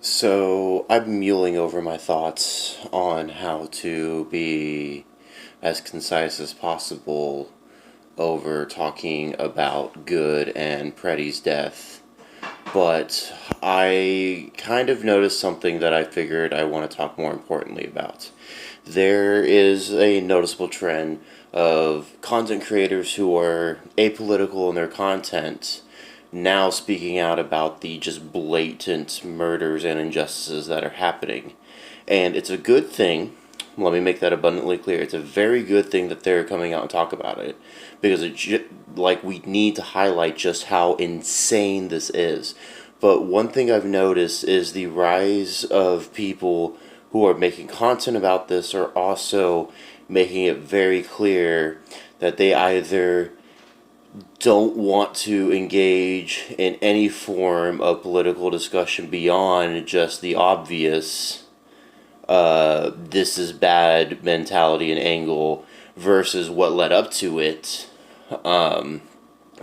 So I'm mulling over my thoughts on how to be as concise as possible over talking about Good and Preddy's death. But I kind of noticed something that I figured I want to talk more importantly about. There is a noticeable trend of content creators who are apolitical in their content now speaking out about the just blatant murders and injustices that are happening. And it's a good thing. Let me make that abundantly clear. It's a very good thing that they're coming out and talk about it because we need to highlight just how insane this is. But one thing I've noticed is the rise of people who are making content about this are also making it very clear that they either don't want to engage in any form of political discussion beyond just the obvious this is bad mentality and angle versus what led up to it,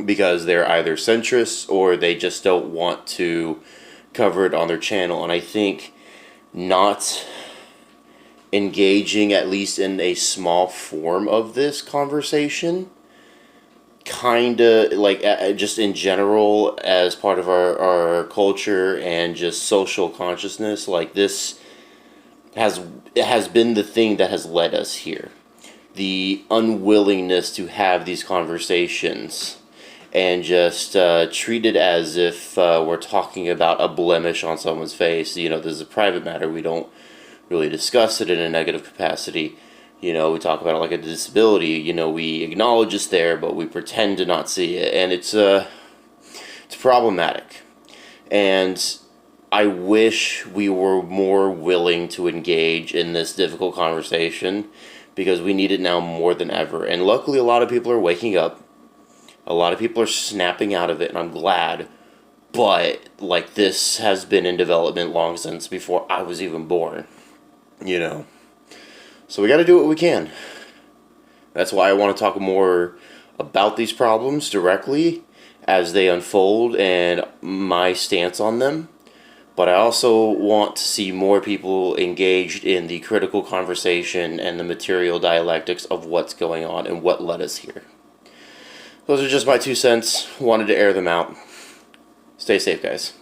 because they're either centrists or they just don't want to cover it on their channel. And I think not engaging, at least in a small form of this conversation, kind of like just in general as part of our culture and just social consciousness, like this has been the thing that has led us here. The unwillingness to have these conversations and just treat it as if we're talking about a blemish on someone's face. You know, this is a private matter. We don't really discuss it in a negative capacity. You know, we talk about it like a disability. You know, we acknowledge it's there, but we pretend to not see it, and it's problematic. And I wish we were more willing to engage in this difficult conversation because we need it now more than ever. And luckily, a lot of people are waking up. A lot of people are snapping out of it, and I'm glad. But like this has been in development long since before I was even born. You know. So we got to do what we can. That's why I want to talk more about these problems directly as they unfold and my stance on them. But I also want to see more people engaged in the critical conversation and the material dialectics of what's going on and what led us here. Those are just my 2 cents. Wanted to air them out. Stay safe, guys.